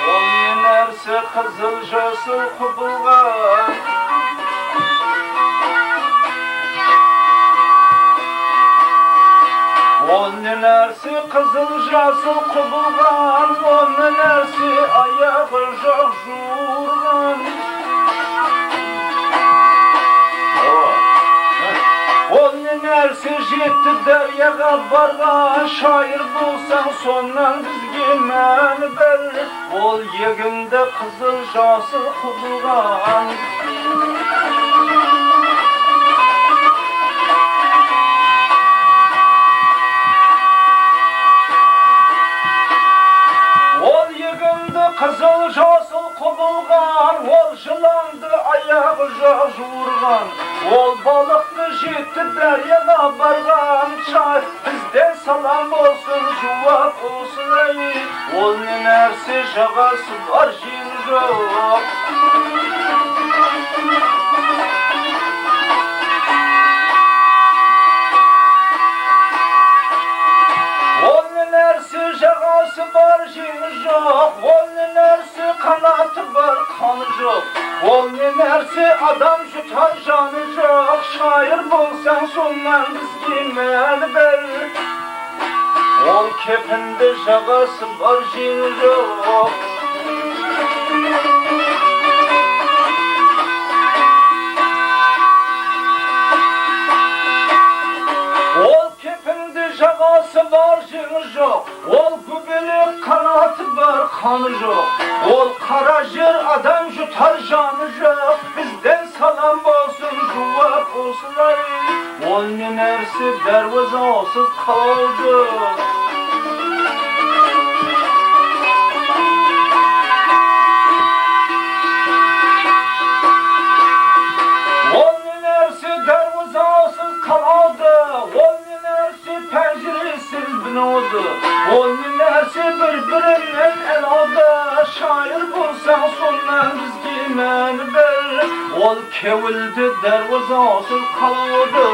Onun nersi kızıl jasıl kubulgan. Onun nersi kızıl jasıl kubulgan. Onun nersi ayağı jak jurgan. Onun nersi jetti deryaga bargan. Şair bulsan sondan bizge meni ber. Ol yeginde kızıl jasıl kubulgan. Kızıl jasıl kubulgan, ol jılandı ayağı jak jurgan. Ol balıklı jetti deryaga bargan. Çay bizden salam olsun, juvap olsun ey. Ol nersi jagası var jin yok. Jagası var jin yok, ol nersi kanatı var kanı yok. Ol nersi adam jutar janı yok. Şair bolsan sondan bizge meni ber. Ol kepinde jagası var jin yok. Jagası var jini yok, ol gübelik kanatı var kanı yok. Ol karajır adam jutar janı yok. Bizden salam olsun, juvap olsun ey. Ol nersi dervazasız kaldı. Ol nersi dervazasız kaldı. Penceresiz binodu. Ol nersi birbirinden eladı. Şair bulsan sondan bizge meni ber. Ol kevildi dervazasız kaldı.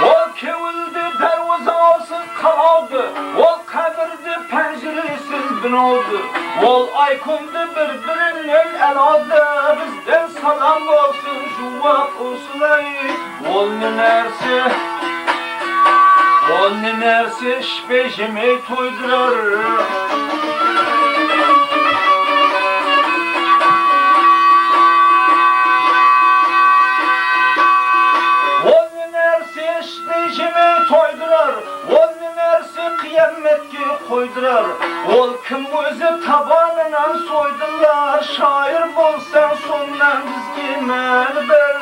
Ol kevildi dervazasız kaldı. Ol kabirdi penceresiz binodu. Ol aykundu birbirinden eladı. Bizden salam olsun, juvap olsun ey. Ol nersi şpeşimi toydurar. Ol nersi şpeşimi toydurar. Ol nersi kıyametki koydurar. Ol kim özü tabanından soydular. Şair bolsan sondan bizge meni ber.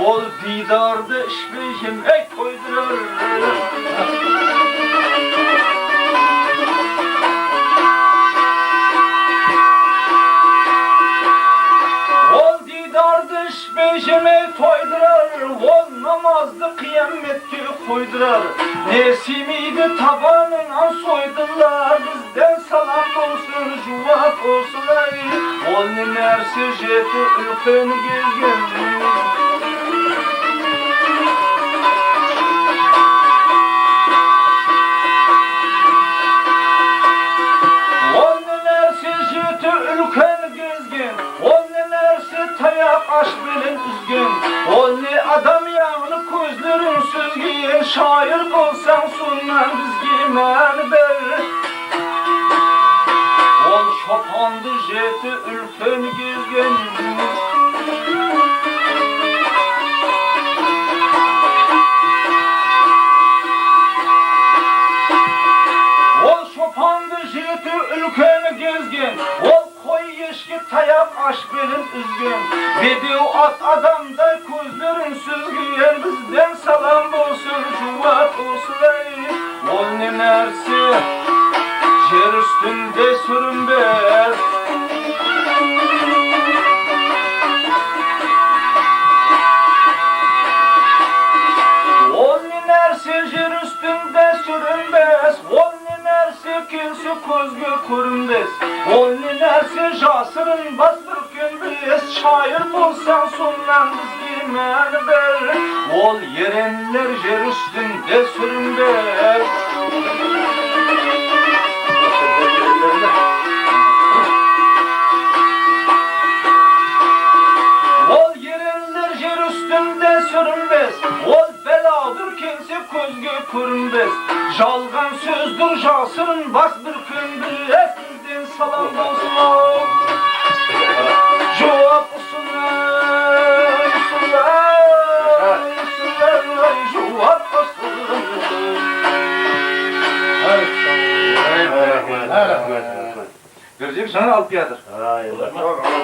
Ol didardı şpeşim ey koydurar. Ol didardı şpeşimi toydurar. Ol namazdı kıyametki koydurar. Nesimiydi tabanından soydular. Bizden salam olsun, juvap olsun ey. Ol nersi jeti ülkeni gezgin. Ol nersi jeti ülkeni gezgin. Ol nersi tayak aş bilin üzgün. Ol ne adam yağını gözlerin süzgün. Şair bolsan sondan bizge meni ber. Ol şopandı jeti ülkeni gezgin. Ol şopandı jeti ülkeni gezgin. Ol koy yeşki tayak aş belin üzgün. Video at adamday gözlerin süzgün. Bizden salam olsun, juvap olsun ey. Ol nersi yer üstünde sürünmez. Ol nersi yer üstünde sürünmez. Ol nersi kimse gözgü görünmez. Ol nersi jasırın bastır gündüz. biz şair bulsan sundan biz bilmeni ber. Ol yerenler yer üstünde sürünber. Ol yerenler yer üstünde sürünbez. Ol beladır kimse közge көрünbez. Жалған sözdür jasırın bas bir kündür. Efildin salam bolsun. Cevap usulay, usulay, usulay, cevap usulay. Görecek sana alpiyadır. Hayır.